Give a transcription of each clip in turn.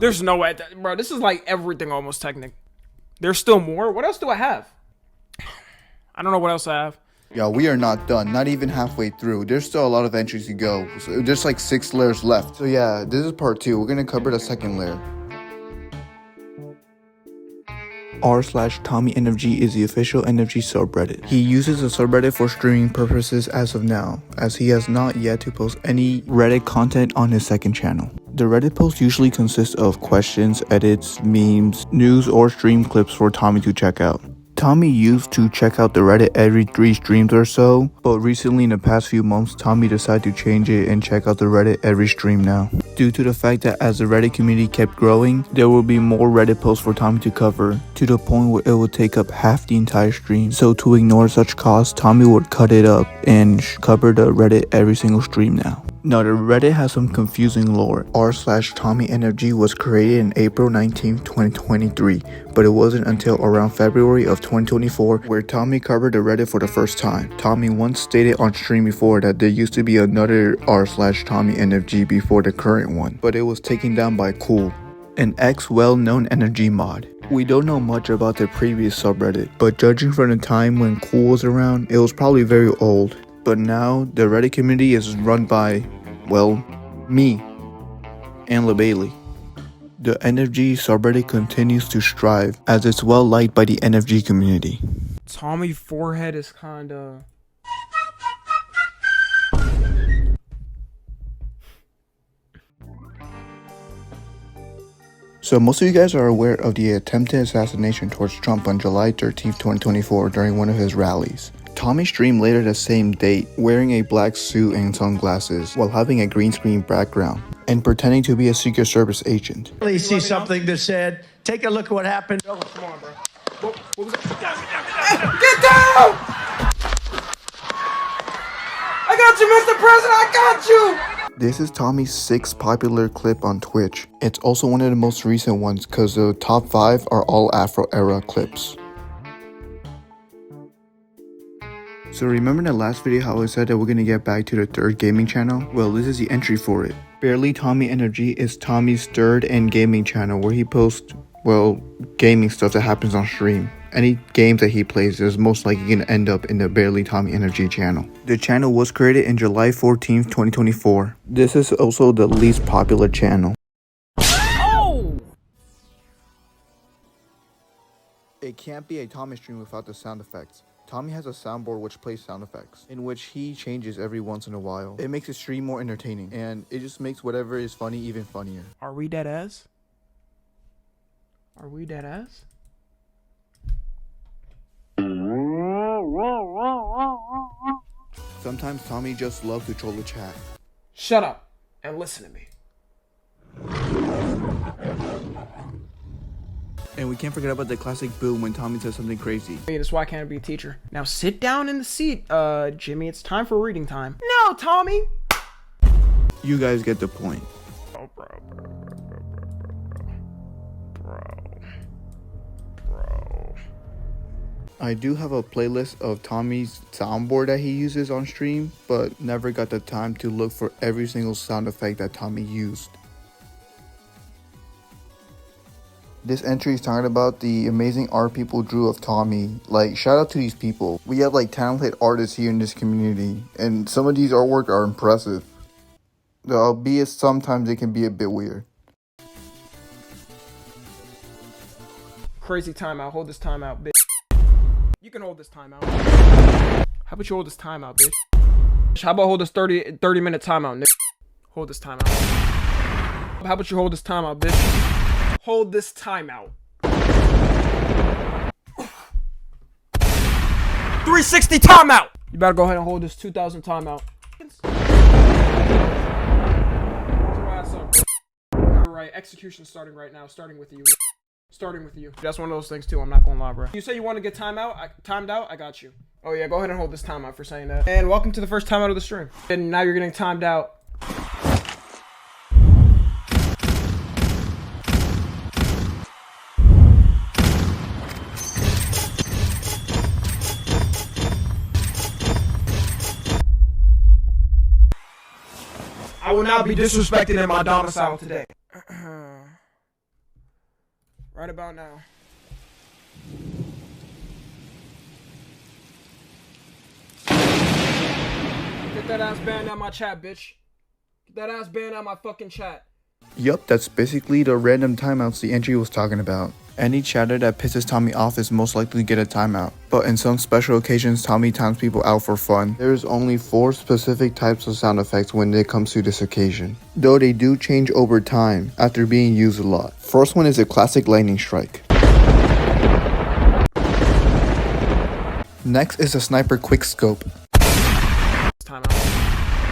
There's no way, bro. This is like everything almost technic. There's still more. What else do I have? I don't know what else I have. Yeah, we are not done. Not even halfway through. There's still a lot of entries to go. So there's like 6 layers left. So yeah, this is part 2. We're gonna cover the second layer. r/TommyNFG is the official NFG subreddit. He uses the subreddit for streaming purposes as of now, as he has not yet to post any Reddit content on his second channel. The Reddit post usually consists of questions, edits, memes, news, or stream clips for Tommy to check out. Tommy used to check out the Reddit every 3 streams or so, but recently in the past few months, Tommy decided to change it and check out the Reddit every stream now. Due to the fact that as the Reddit community kept growing, there will be more Reddit posts for Tommy to cover, to the point where it would take up half the entire stream. So to ignore such costs, Tommy would cut it up and cover the Reddit every single stream now. Now the Reddit has some confusing lore. r/TommyNFG was created in April 19, 2023, but it wasn't until around February of 2024 where Tommy covered the Reddit for the first time. Tommy once stated on stream before that there used to be another r/TommyNFG before the current one, but it was taken down by Cool, an well-known NFG mod. We don't know much about the previous subreddit, but judging from the time when Cool was around, it was probably very old. But now, the Reddit community is run by, well, me and LaBailey. The NFG subreddit continues to strive as it's well liked by the NFG community. Tommy forehead is kinda... So most of you guys are aware of the attempted assassination towards Trump on July 13th, 2024 during one of his rallies. Tommy streamed later the same date, wearing a black suit and sunglasses, while having a green screen background, and pretending to be a Secret Service agent. Please see something that said, take a look at what happened. Oh, come on, bro. What was it? Get down! I got you, Mr. President, I got you! This is Tommy's 6th popular clip on Twitch. It's also one of the most recent ones because the top 5 are all Afro era clips. So remember in the last video how I said that we're gonna get back to the 3rd gaming channel? Well, this is the entry for it. Barely TommyNFG is Tommy's 3rd and gaming channel where he posts, well, gaming stuff that happens on stream. Any games that he plays is most likely gonna end up in the Barely TommyNFG channel. The channel was created in July 14th, 2024. This is also the least popular channel. Oh! It can't be a Tommy stream without the sound effects. Tommy has a soundboard which plays sound effects, in which he changes every once in a while. It makes the stream more entertaining, and it just makes whatever is funny even funnier. Are we dead ass? Are we dead ass? Sometimes Tommy just loves to troll the chat. Shut up and listen to me. And we can't forget about the classic boom when Tommy says something crazy. Hey, that's why I can't be a teacher. Now sit down in the seat, Jimmy. It's time for reading time. No, Tommy! You guys get the point. Oh, bro. I do have a playlist of Tommy's soundboard that he uses on stream, but never got the time to look for every single sound effect that Tommy used. This entry is talking about the amazing art people drew of Tommy. Like, shout out to these people. We have like talented artists here in this community, and some of these artwork are impressive. Though, albeit sometimes they can be a bit weird. Crazy timeout. Hold this timeout, bitch. You can hold this timeout. How about you hold this timeout, bitch? How about hold this 30-minute timeout, nigga? Hold this timeout. How about you hold this timeout, bitch? Hold this timeout. 360 timeout! You better go ahead and hold this 2000 timeout. Alright, execution starting right now. Starting with you. Starting with you. That's one of those things too, I'm not gonna lie, bro. You say you want to get timed out, I got you. Oh yeah, go ahead and hold this timeout for saying that. And welcome to the first timeout of the stream. And now you're getting timed out. I will not be disrespected in my domicile today. Right about now. Get that ass banned out my chat, bitch. Get that ass banned out my fucking chat. Yup, that's basically the random timeouts the entry was talking about. Any chatter that pisses Tommy off is most likely to get a timeout, but in some special occasions Tommy times people out for fun. There's only 4 specific types of sound effects when it comes to this occasion, though they do change over time after being used a lot. First one is a classic lightning strike. Next is a sniper quick scope.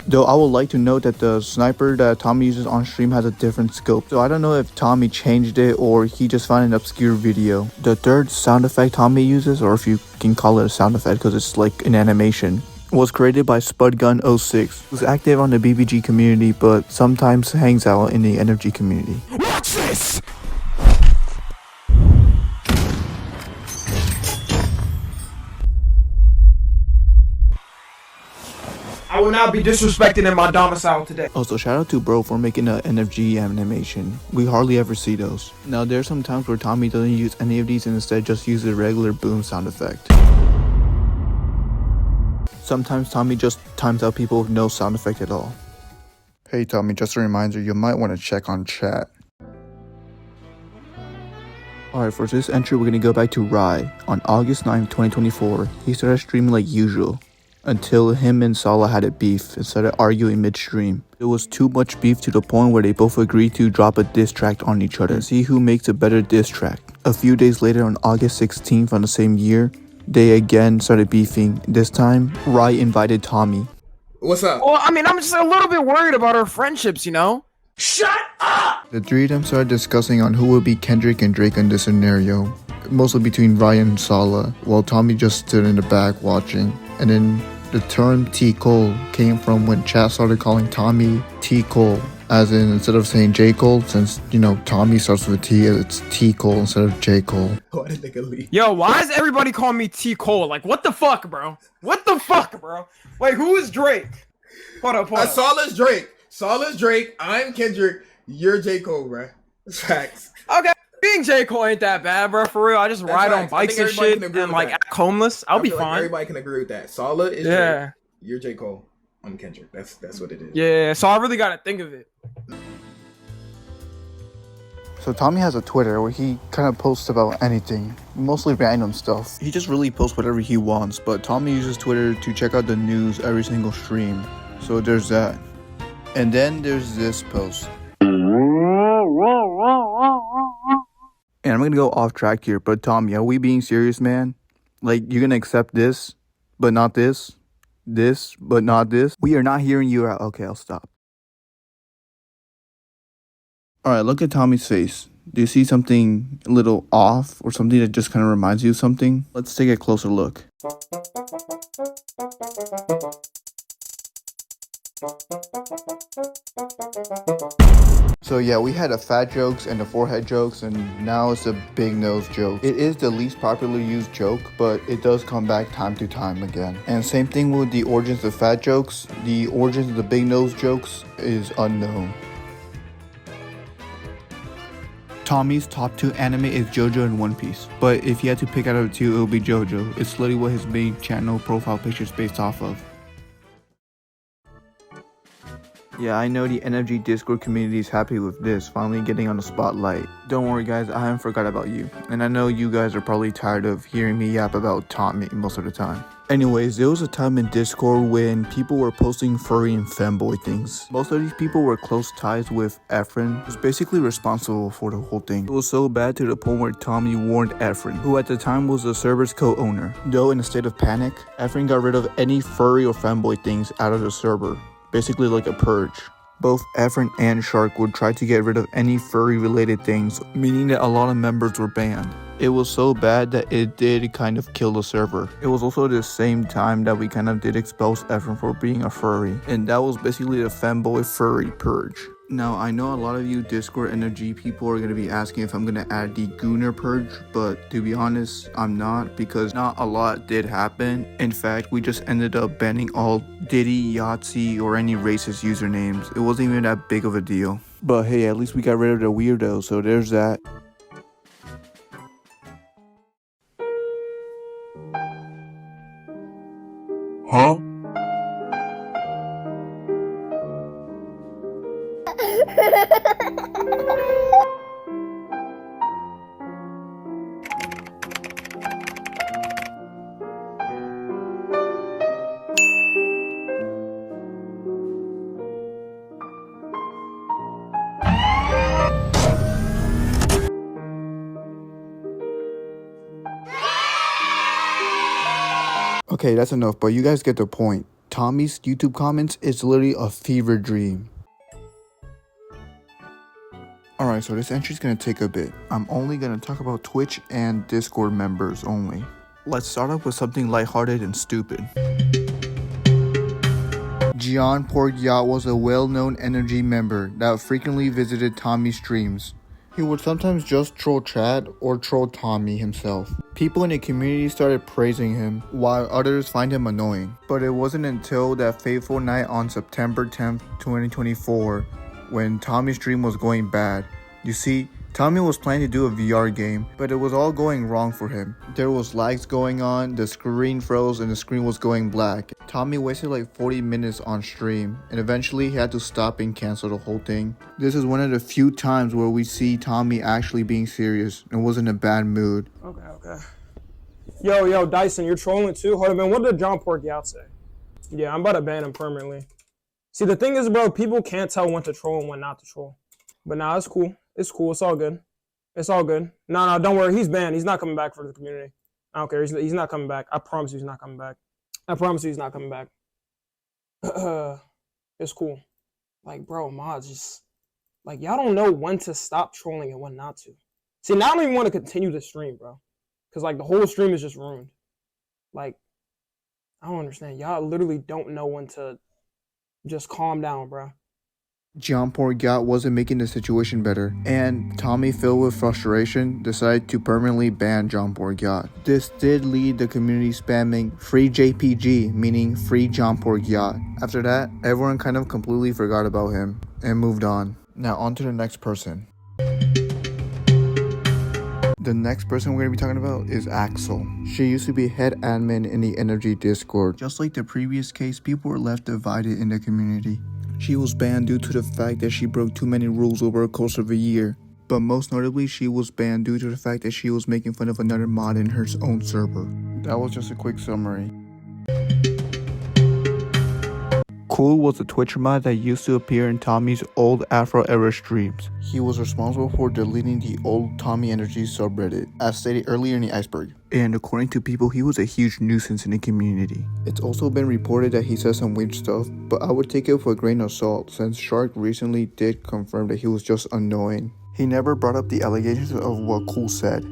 Though I would like to note that the sniper that Tommy uses on stream has a different scope, so I don't know if Tommy changed it or he just found an obscure video. The third sound effect Tommy uses, or if you can call it a sound effect because it's like an animation, was created by Spudgun06, who's active on the BBG community but sometimes hangs out in the NFG community. Watch this! I will not be disrespected in my domicile today. Also, shout out to bro for making an NFG animation. We hardly ever see those. Now, there's some times where Tommy doesn't use any of these and instead just uses a regular boom sound effect. Sometimes Tommy just times out people with no sound effect at all. Hey Tommy, just a reminder, you might want to check on chat. Alright, for this entry we're going to go back to Rye. On August 9th, 2024, he started streaming like usual, until him and Salah had a beef and started arguing midstream. There was too much beef to the point where they both agreed to drop a diss track on each other and see who makes a better diss track. A few days later, on August 16th on the same year, they again started beefing. This time, Rye invited Tommy. What's up? Well, I mean, I'm just a little bit worried about our friendships, you know? Shut up! The three of them started discussing on who would be Kendrick and Drake in this scenario, mostly between Ryan and Salah, while Tommy just stood in the back watching. And then the term T. Cole came from when chat started calling Tommy T. Cole, as in instead of saying J. Cole, since, you know, Tommy starts with a T, it's T. Cole instead of J. Cole. Why did nigga leave? Yo, why is everybody calling me T. Cole? Like, what the fuck, bro? What the fuck, bro? Wait, who is Drake? Hold up. Salah's Drake. Salah's Drake. I'm Kendrick. You're J. Cole, bro. Facts. Okay, being J. Cole ain't that bad, bro. For real, I just ride on facts. bikes and shit and like act homeless. I'll be feel like fine. everybody can agree with that. Salah is Drake. You're J. Cole. I'm Kendrick. That's what it is. Yeah, so I really gotta think of it. So Tommy has a Twitter where he kind of posts about anything, mostly random stuff. He just really posts whatever he wants, but Tommy uses Twitter to check out the news every single stream. So there's that. And then there's this post. And I'm gonna go off track here, but Tommy, are we being serious, man? Like, you're gonna accept this, but not this? This, but not this? We are not hearing you out. Okay, I'll stop. Alright, look at Tommy's face. Do you see something a little off or something that just kind of reminds you of something? Let's take a closer look. So yeah, we had the fat jokes and the forehead jokes, and now it's a big nose joke. It is the least popularly used joke, but it does come back time to time again. And same thing with the origins of fat jokes. The origins of the big nose jokes is unknown. Tommy's top 2 anime is JoJo and One Piece, but if he had to pick out of the 2, it would be JoJo. It's literally what his main channel profile picture is based off of. Yeah, I know the NFG Discord community is happy with this, finally getting on the spotlight. Don't worry guys, I haven't forgot about you. And I know you guys are probably tired of hearing me yap about Tommy most of the time. Anyways, there was a time in Discord when people were posting furry and femboy things. Most of these people were close ties with Efron, who's basically responsible for the whole thing. It was so bad to the point where Tommy warned Efron, who at the time was the server's co-owner. Though in a state of panic, Efron got rid of any furry or femboy things out of the server. Basically like a purge. Both Efron and Shark would try to get rid of any furry related things, meaning that a lot of members were banned. It was so bad that it did kind of kill the server. It was also the same time that we kind of did expose Efron for being a furry, and that was basically the femboy furry purge. Now, I know a lot of you Discord NFG people are going to be asking if I'm going to add the Gooner purge, but to be honest, I'm not, because not a lot did happen. In fact, we just ended up banning all Diddy, Yahtzee, or any racist usernames. It wasn't even that big of a deal. But hey, at least we got rid of the weirdo, so there's that. Okay, that's enough, but you guys get the point. Tommy's YouTube comments is literally a fever dream. Alright, so this entry's gonna take a bit. I'm only gonna talk about Twitch and Discord members only. Let's start off with something lighthearted and stupid. Gian Porgyat was a well-known NFG member that frequently visited Tommy's streams. He would sometimes just troll Chad or troll Tommy himself. People in the community started praising him, while others find him annoying. But it wasn't until that fateful night on September 10th, 2024, when Tommy's stream was going bad. You see, Tommy was planning to do a VR game, but it was all going wrong for him. There was lags going on, the screen froze, and the screen was going black. Tommy wasted like 40 minutes on stream, and eventually he had to stop and cancel the whole thing. This is one of the few times where we see Tommy actually being serious and was in a bad mood. Okay. Yo, Dyson, you're trolling too? Hold on, man. What did John Porkyat say? Yeah, I'm about to ban him permanently. See, the thing is, bro, people can't tell when to troll and when not to troll. But nah, it's cool. It's cool. It's all good. It's all good. No, don't worry. He's banned. He's not coming back for the community. I don't care. He's not coming back. I promise you he's not coming back. I promise you he's not coming back. It's cool. Like, bro, mods, just... Like, y'all don't know when to stop trolling and when not to. See, now I don't even want to continue the stream, bro. Because, like, the whole stream is just ruined. Like, I don't understand. Y'all literally don't know when to just calm down, bro. Gian Porgyat wasn't making the situation better, and Tommy, filled with frustration, decided to permanently ban Gian Porgyat. This did lead the community spamming free JPG, meaning free Gian Porgyat. After that, everyone kind of completely forgot about him and moved on. Now on to the next person. The next person we're going to be talking about is Axel. She used to be head admin in the NFG Discord. Just like the previous case, people were left divided in the community. She was banned due to the fact that she broke too many rules over a course of a year. But most notably, she was banned due to the fact that she was making fun of another mod in her own server. That was just a quick summary. Cool was a Twitch mod that used to appear in Tommy's old Afro era streams. He was responsible for deleting the old TommyNFG subreddit, as stated earlier in the Iceberg. And according to people, he was a huge nuisance in the community. It's also been reported that he said some weird stuff, but I would take it with a grain of salt since Shark recently did confirm that he was just annoying. He never brought up the allegations of what Cool said.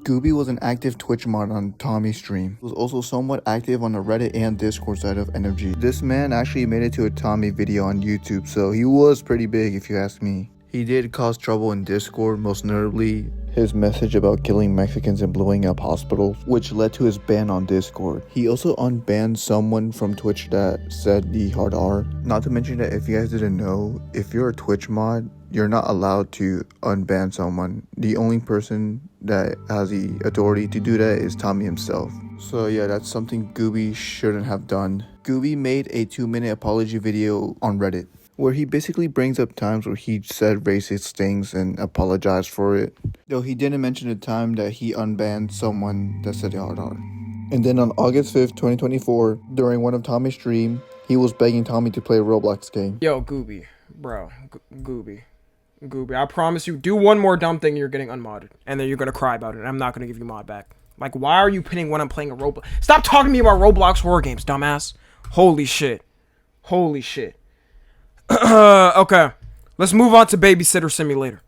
Gooby was an active Twitch mod on Tommy's stream. He was also somewhat active on the Reddit and Discord side of NFG. This man actually made it to a Tommy video on YouTube, so he was pretty big if you ask me. He did cause trouble in Discord, most notably his message about killing Mexicans and blowing up hospitals, which led to his ban on Discord. He also unbanned someone from Twitch that said the hard R. Not to mention that if you guys didn't know, if you're a Twitch mod, you're not allowed to unban someone. The only person that has the authority to do that is Tommy himself. So yeah, that's something Gooby shouldn't have done. Gooby made a 2-minute apology video on Reddit, where he basically brings up times where he said racist things and apologized for it. Though he didn't mention the time that he unbanned someone that said the hard R. And then on August 5th, 2024, during one of Tommy's stream, he was begging Tommy to play a Roblox game. Yo, Gooby. Bro, Gooby, I promise you, do one more dumb thing, you're getting unmodded. And then you're gonna cry about it, and I'm not gonna give you mod back. Like, why are you pinning when I'm playing a Roblox? Stop talking to me about Roblox horror games, dumbass. Holy shit. Okay, let's move on to Babysitter Simulator.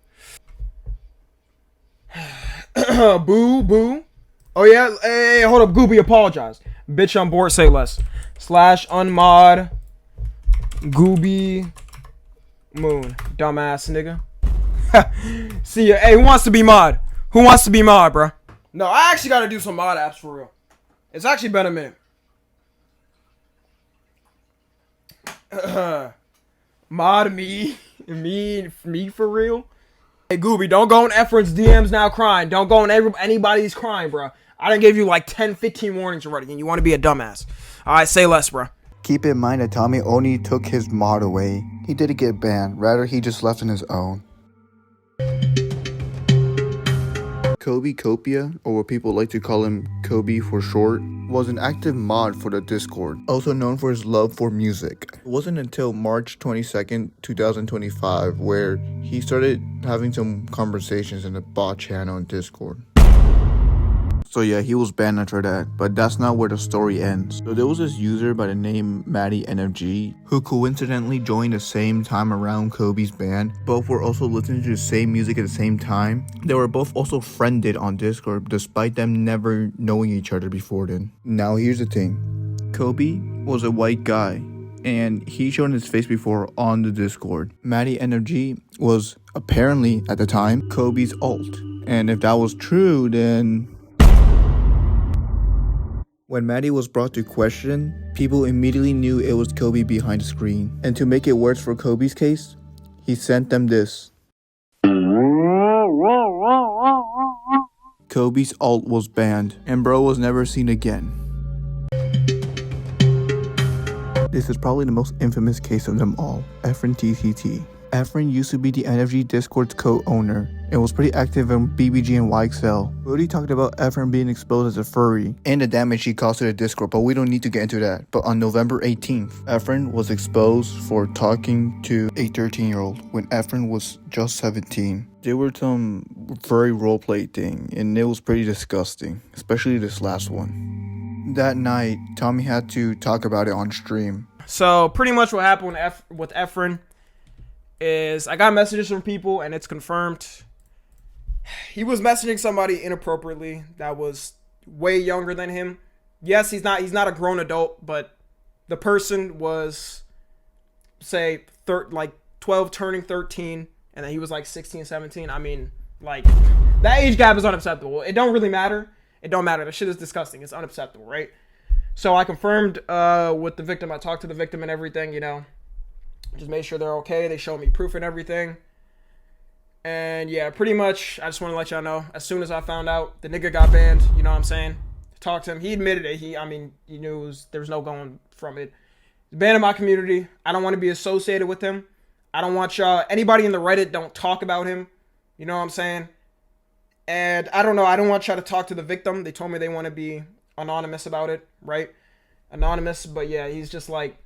Boo. Oh yeah, hey, hold up, Gooby, apologize. Bitch on board, say less. /unmod Gooby Moon, dumbass nigga. See ya. Hey, who wants to be mod? Who wants to be mod, bro? No, I actually gotta do some mod apps for real. It's actually been a minute. Mod me for real. Hey Gooby, don't go on Efron's DMs now crying. Don't go on anybody's crying, bro. I done gave you like 10, 15 warnings already, and you want to be a dumbass. All right, say less, bro. Keep in mind that Tommy only took his mod away. He didn't get banned, rather he just left on his own. Kobe Copia, or what people like to call him Kobe for short, was an active mod for the Discord, also known for his love for music. It wasn't until March 22nd, 2025 where he started having some conversations in the bot channel on Discord. So yeah, he was banned after that, but that's not where the story ends. So there was this user by the name NFG who coincidentally joined the same time around Kobe's ban. Both were also listening to the same music at the same time. They were both also friended on Discord despite them never knowing each other before then. Now here's the thing. Kobe was a white guy and he showed his face before on the Discord. NFG was apparently at the time Kobe's alt. And if that was true, then when Maddie was brought to question, people immediately knew it was Kobe behind the screen. And to make it worse for Kobe's case, he sent them this. Kobe's alt was banned, and bro was never seen again. This is probably the most infamous case of them all, Efron TTT. Efron used to be the NFG Discord's co-owner and was pretty active in BBG and YXL. We already talked about Efron being exposed as a furry and the damage he caused to the Discord, but we don't need to get into that. But on November 18th, Efron was exposed for talking to a 13-year-old when Efron was just 17. There were some furry roleplay thing and it was pretty disgusting, especially this last one. That night, Tommy had to talk about it on stream. So pretty much what happened with Efron is I got messages from people and it's confirmed. He was messaging somebody inappropriately that was way younger than him. Yes, he's not a grown adult, but the person was, say, 12 turning 13, and then he was like 16, 17. I mean, like, that age gap is unacceptable. It don't really matter. It don't matter. The shit is disgusting. It's unacceptable, right? So I confirmed with the victim. I talked to the victim and everything, you know. Just made sure they're okay. They showed me proof and everything. And yeah, pretty much, I just want to let y'all know, as soon as I found out the nigga got banned, you know what I'm saying? Talked to him. He admitted it. He knew there was no going from it. He's banned in my community. I don't want to be associated with him. I don't want y'all, anybody in the Reddit, don't talk about him. You know what I'm saying? And I don't know. I don't want y'all to talk to the victim. They told me they want to be anonymous about it, right? Anonymous. But yeah, he's just like,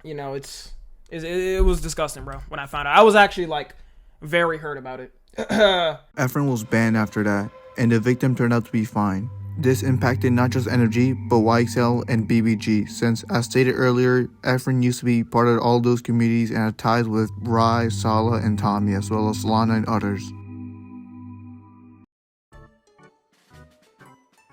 you know, it was disgusting, bro, when I found out. I was actually, like, very hurt about it. Efron was banned after that, and the victim turned out to be fine. This impacted not just NFG, but YXL and BBG, since, as stated earlier, Efron used to be part of all those communities and had ties with Rai, Sala, and Tommy, as well as Lana and others.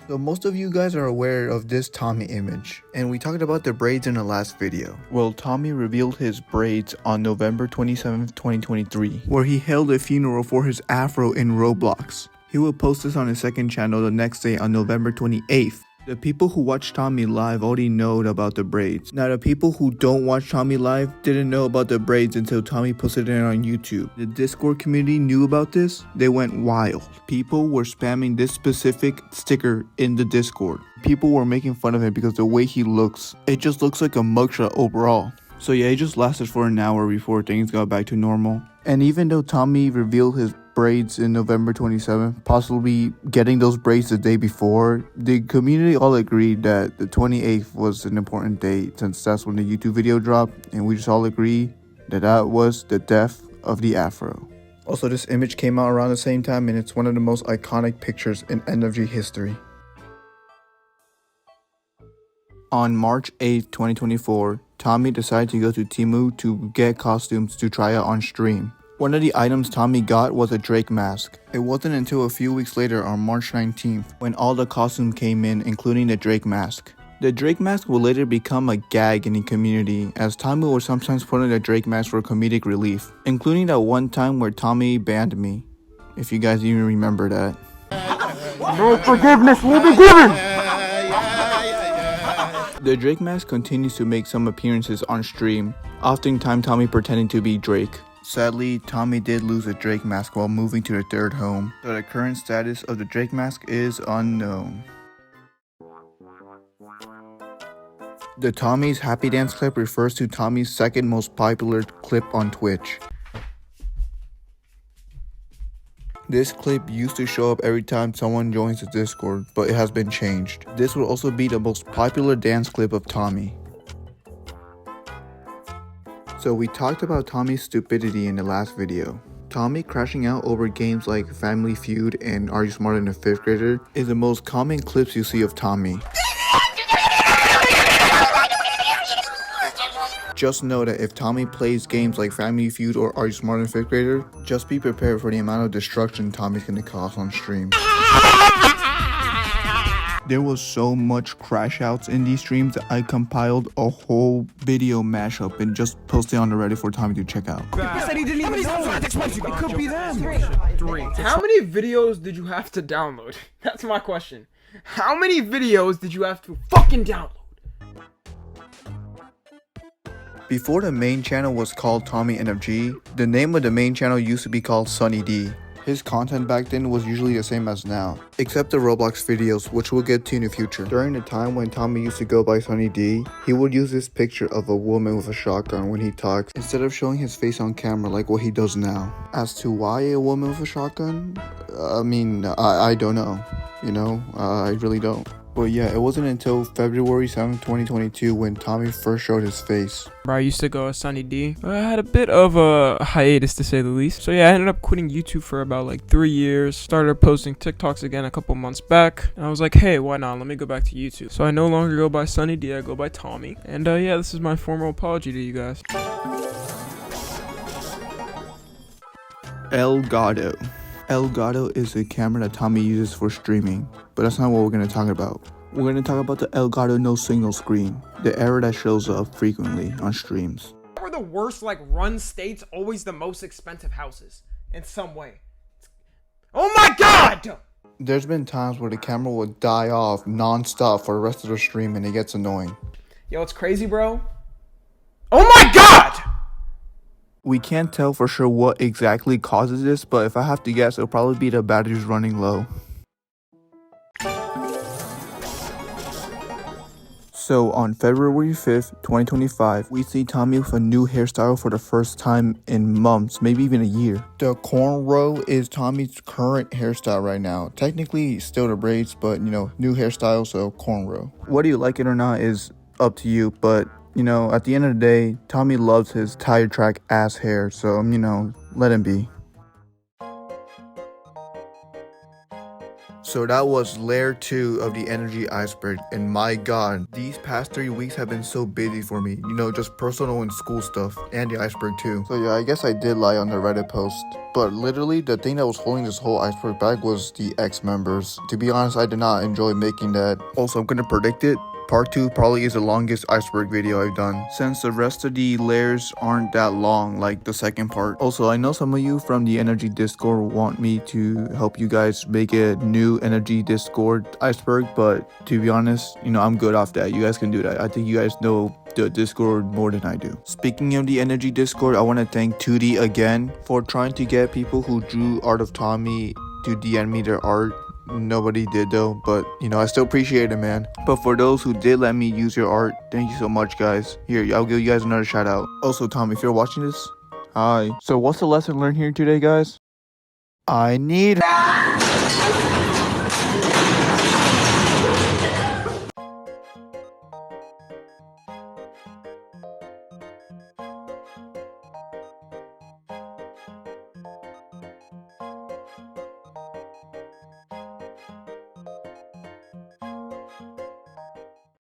So most of you guys are aware of this Tommy image, and we talked about the braids in the last video. Well, Tommy revealed his braids on November 27th, 2023, where he held a funeral for his Afro in Roblox. He will post this on his second channel the next day on November 28th. The people who watch Tommy live already know about the braids. Now, the people who don't watch Tommy live didn't know about the braids until Tommy posted it on YouTube. The Discord community knew about this. They went wild. People were spamming this specific sticker in the Discord. People were making fun of him because the way he looks, it just looks like a mugshot overall. So yeah, it just lasted for an hour before things got back to normal. And even though Tommy revealed his braids in November 27th, possibly getting those braids the day before, the community all agreed that the 28th was an important date since that's when the YouTube video dropped, and we just all agree that that was the death of the Afro. Also, this image came out around the same time, and it's one of the most iconic pictures in NFG history. On March 8th, 2024, Tommy decided to go to Temu to get costumes to try out on stream. One of the items Tommy got was a Drake mask. It wasn't until a few weeks later on March 19th when all the costumes came in, including the Drake mask. The Drake mask will later become a gag in the community, as Tommy would sometimes put on the Drake mask for comedic relief, including that one time where Tommy banned me, if you guys even remember that. No forgiveness will be given! The Drake mask continues to make some appearances on stream, oftentimes Tommy pretending to be Drake. Sadly, Tommy did lose a Drake mask while moving to their third home, so the current status of the Drake mask is unknown. The Tommy's Happy Dance clip refers to Tommy's second most popular clip on Twitch. This clip used to show up every time someone joins the Discord, but it has been changed. This will also be the most popular dance clip of Tommy. So we talked about Tommy's stupidity in the last video. Tommy crashing out over games like Family Feud and Are You Smarter Than a 5th Grader is the most common clips you see of Tommy. Just know that if Tommy plays games like Family Feud or Are You Smarter Than a 5th Grader, just be prepared for the amount of destruction Tommy's gonna cause on stream. There was so much crash outs in these streams that I compiled a whole video mashup and just posted on the Reddit for Tommy to check out. Said he didn't even know. It could be them. Three. How many videos did you have to download? That's my question. How many videos did you have to fucking download? Before the main channel was called TommyNFG, the name of the main channel used to be called Sunny D. His content back then was usually the same as now, except the Roblox videos, which we'll get to in the future. During the time when Tommy used to go by Sunny D, he would use this picture of a woman with a shotgun when he talks, instead of showing his face on camera like what he does now. As to why a woman with a shotgun? I don't know. I really don't. But yeah, it wasn't until February 7th, 2022 when Tommy first showed his face. Bro, I used to go as Sunny D. I had a bit of a hiatus to say the least. So yeah, I ended up quitting YouTube for about like 3 years. Started posting TikToks again a couple months back. And I was like, hey, why not? Let me go back to YouTube. So I no longer go by Sunny D, I go by Tommy. And yeah, this is my formal apology to you guys. Elgato. Elgato is a camera that Tommy uses for streaming, but that's not what we're going to talk about. We're going to talk about the Elgato no signal screen, the error that shows up frequently on streams. Were the worst run states always the most expensive houses in some way? Oh my god! There's been times where the camera will die off non-stop for the rest of the stream and it gets annoying. Yo, it's crazy, bro. Oh my god! We can't tell for sure what exactly causes this, but if I have to guess, it'll probably be the batteries running low. So on February 5th, 2025, we see Tommy with a new hairstyle for the first time in months, maybe even a year. The cornrow is Tommy's current hairstyle right now. Technically, still the braids, but new hairstyle, so cornrow. Whether you like it or not is up to you, but at the end of the day, Tommy loves his tire track ass hair, so, let him be. So that was layer 2 of the energy iceberg, and my god, these past 3 weeks have been so busy for me, just personal and school stuff, and the iceberg too. So yeah, I guess I did lie on the Reddit post, but literally the thing that was holding this whole iceberg back was the X members. To be honest, I did not enjoy making that. Also, I'm gonna predict it. Part 2 probably is the longest iceberg video I've done, since the rest of the layers aren't that long like the second part. Also, I know some of you from the energy Discord want me to help you guys make a new energy Discord iceberg, but to be honest, I'm good off that. You guys can do that. I think you guys know the Discord more than I do. Speaking of the energy Discord, I want to thank 2D again for trying to get people who drew Art of Tommy to DM me their art. Nobody did though, but I still appreciate it, man. But for those who did let me use your art, thank you so much, guys. Here, I'll give you guys another shout out. Also, Tom, if you're watching this, hi. So what's the lesson learned here today, guys? I need